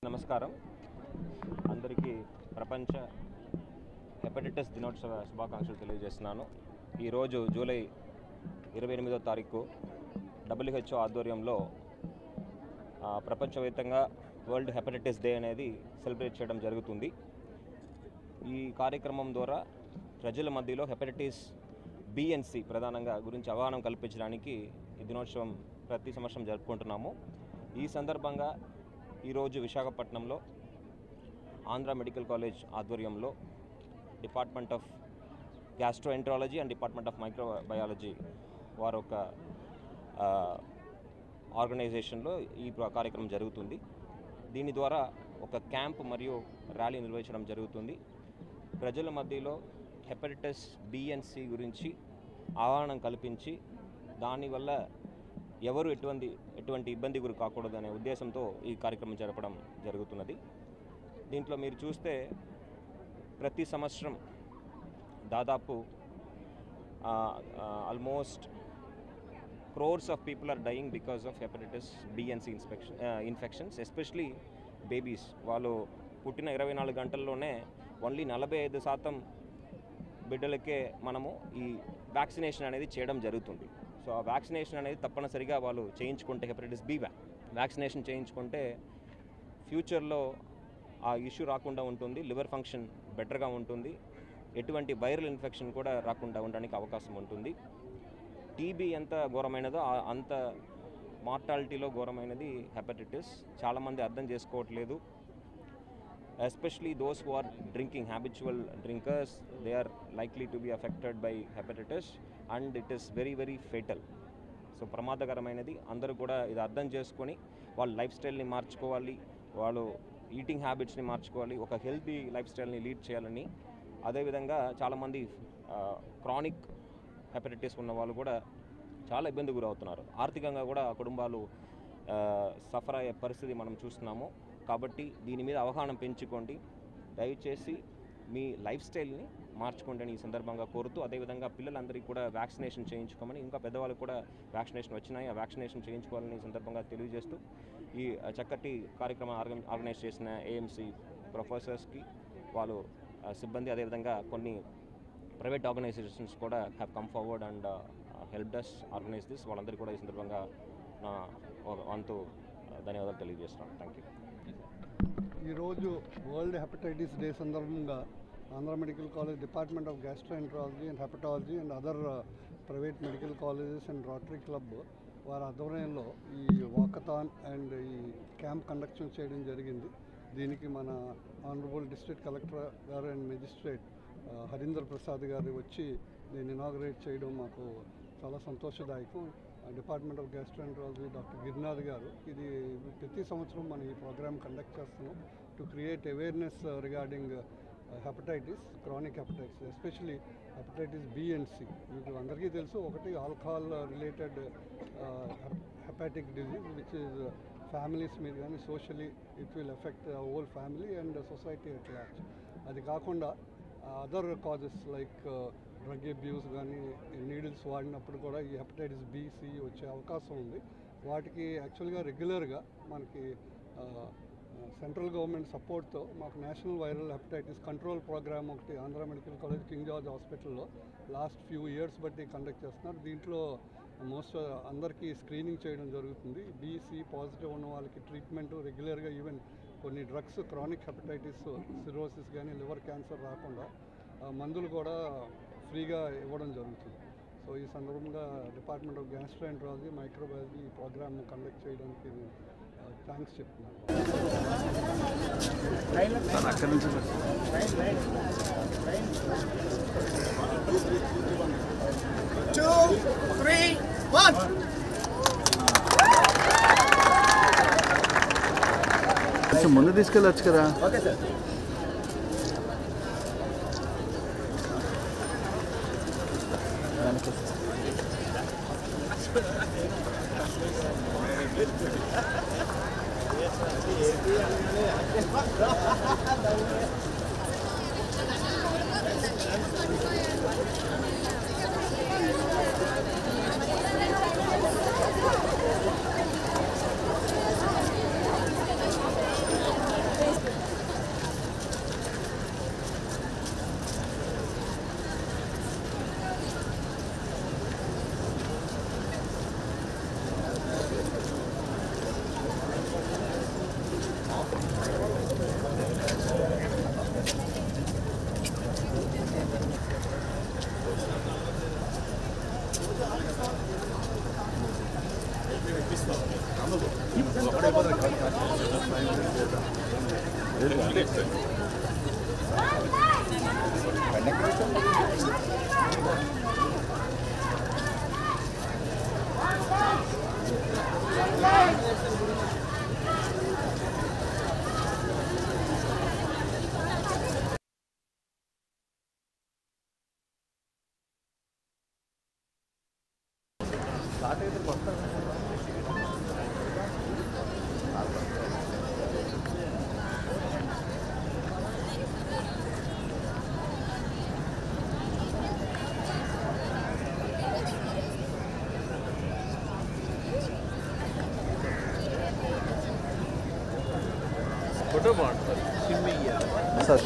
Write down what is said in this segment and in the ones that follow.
నమస్కారం అందరికీ ప్రపంచ హెపటైటిస్ దినోత్సవ శుభాకాంక్షలు తెలియజేస్తున్నాను. ఈరోజు జూలై 28వ తారీఖు WHO ఆధ్వర్యంలో ప్రపంచవ్యాప్తంగా వరల్డ్ హెపటైటిస్ డే అనేది సెలబ్రేట్ చేయడం జరుగుతుంది. ఈ కార్యక్రమం ద్వారా ప్రజల మధ్యలో హెపటైటిస్ B and C ప్రధానంగా గురించి అవగాహన కల్పించడానికి ఈ దినోత్సవం ప్రతి సంవత్సరం జరుపుకుంటున్నాము. ఈ సందర్భంగా ఈరోజు విశాఖపట్నంలో ఆంధ్ర మెడికల్ కాలేజ్ ఆధ్వర్యంలో department of gastroenterology and department of microbiology వారు ఒక ఆర్గనైజేషన్లో ఈ కార్యక్రమం జరుగుతుంది. దీని ద్వారా ఒక క్యాంప్ మరియు ర్యాలీ నిర్వహించడం జరుగుతుంది. ప్రజల మధ్యలో హెపటైటిస్ B and C గురించి అవగాహన కల్పించి దానివల్ల ఎవరు ఎటువంటి ఇబ్బంది గురి కాకూడదు అనే ఉద్దేశంతో ఈ కార్యక్రమం జరపడం జరుగుతున్నది. దీంట్లో మీరు చూస్తే ప్రతి సంవత్సరం దాదాపు almost crores of people are dying because of hepatitis B and C infections, especially babies. వాళ్ళు పుట్టిన 24 గంటల్లోనే ఓన్లీ 45% బిడ్డలకే మనము ఈ వ్యాక్సినేషన్ అనేది చేయడం జరుగుతుంది. సో ఆ వ్యాక్సినేషన్ అనేది తప్పనిసరిగా వాళ్ళు చేయించుకుంటే హెపటైటిస్ B వ్యాక్సినేషన్ చేయించుకుంటే ఫ్యూచర్లో ఆ ఇష్యూ రాకుండా ఉంటుంది, లివర్ ఫంక్షన్ బెటర్గా ఉంటుంది, ఎటువంటి వైరల్ ఇన్ఫెక్షన్ కూడా రాకుండా ఉండడానికి అవకాశం ఉంటుంది. టీబీ ఎంత ఘోరమైనదో అంత మార్టాలిటీలో ఘోరమైనది హెపటైటిస్. చాలామంది అర్థం చేసుకోవట్లేదు. Especially those who are drinking, habitual drinkers, they are likely to be affected by hepatitis and it is very very fatal. So ప్రమాదకరమైనది. అందరూ కూడా ఇది అర్థం చేసుకొని వాళ్ళ లైఫ్ స్టైల్ని మార్చుకోవాలి, వాళ్ళు ఈటింగ్ హ్యాబిట్స్ని మార్చుకోవాలి, ఒక హెల్తీ లైఫ్ స్టైల్ని లీడ్ చేయాలని. అదేవిధంగా చాలామంది క్రానిక్ హెపటైటిస్ ఉన్న వాళ్ళు కూడా చాలా ఇబ్బంది గురవుతున్నారు. ఆర్థికంగా కూడా కుటుంబాలు సఫర్ అయ్యే పరిస్థితి మనం చూస్తున్నాము. కాబట్టి దీని మీద అవగాహన పెంచుకోండి, దయచేసి మీ లైఫ్ స్టైల్ని మార్చుకోండి అని ఈ సందర్భంగా కోరుతూ, అదేవిధంగా పిల్లలందరికీ కూడా వ్యాక్సినేషన్ చేయించుకోమని, ఇంకా పెద్దవాళ్ళకు కూడా వ్యాక్సినేషన్ వచ్చినాయి, ఆ వ్యాక్సినేషన్ చేయించుకోవాలని ఈ సందర్భంగా తెలియజేస్తూ ఈ చక్కటి కార్యక్రమం ఆర్గనైజ్ చేసిన AMC ప్రొఫెసర్స్కి, వాళ్ళు సిబ్బంది, అదేవిధంగా కొన్ని ప్రైవేట్ ఆర్గనైజేషన్స్ కూడా have come forward and helped us organise this. వాళ్ళందరికీ కూడా ఈ సందర్భంగా నా వంతు ధన్యవాదాలు తెలియజేస్తున్నాను. Thank you. ఈరోజు వరల్డ్ హెపటైటిస్ డే సందర్భంగా Andhra medical college department of gastroenterology and hepatology and other private medical colleges and rotary club వారి ఆధ్వర్యంలో ఈ వాకథాన్ అండ్ ఈ క్యాంప్ కండక్ట్ చేయడం జరిగింది. దీనికి మన ఆనరబుల్ డిస్ట్రిక్ట్ కలెక్టర్ గారు అండ్ మెజిస్ట్రేట్ హరీందర్ ప్రసాద్ గారు వచ్చి దీన్ని ఇనాగరేట్ చేయడం మాకు చాలా సంతోషదాయకం. Department of gastroenterology doctor Girinath garu ఇది ప్రతి సంవత్సరం మనం ఈ ప్రోగ్రామ్ కండక్ట్ చేస్తున్నాం to create awareness regarding hepatitis, chronic hepatitis, especially hepatitis B and C. మీకు అందరికీ తెలుసు, ఒకటి alcohol related hepatic disease which is families మీద కానీ socially it will affect whole family and society at large. అది కాకుండా other causes like drug abuse కానీ needles వాడినప్పుడు కూడా ఈ హెపటైటిస్ B, C వచ్చే అవకాశం ఉంది. వాటికి యాక్చువల్గా రెగ్యులర్గా మనకి సెంట్రల్ గవర్నమెంట్ సపోర్ట్తో మాకు national viral hepatitis control programme ఒకటి Andhra medical college King George హాస్పిటల్లో లాస్ట్ ఫ్యూ ఇయర్స్ బట్టి కండక్ట్ చేస్తున్నారు. దీంట్లో మోస్ట్ అందరికీ స్క్రీనింగ్ చేయడం జరుగుతుంది. B, C పాజిటివ్ ఉన్న వాళ్ళకి ట్రీట్మెంట్ రెగ్యులర్గా, ఈవెన్ కొన్ని డ్రగ్స్ క్రానిక్ హెపటైటిస్, సిరోసిస్ కానీ లివర్ క్యాన్సర్ రాకుండా మందులు కూడా ఫ్రీగా ఇవ్వడం జరుగుతుంది. సో ఈ సందర్భంగా డిపార్ట్మెంట్ ఆఫ్ గ్యాస్ట్రోఎంట్రాలజీ మైక్రోబయాలజీ ఈ ప్రోగ్రామ్ కండక్ట్ చేయడానికి థ్యాంక్స్ చెప్తున్నాను. ముందు తీసుకెళ్ళొచ్చు కదా. Okay sir. ఫోటో బాగుంటుంది సార్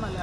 మళ్ళీ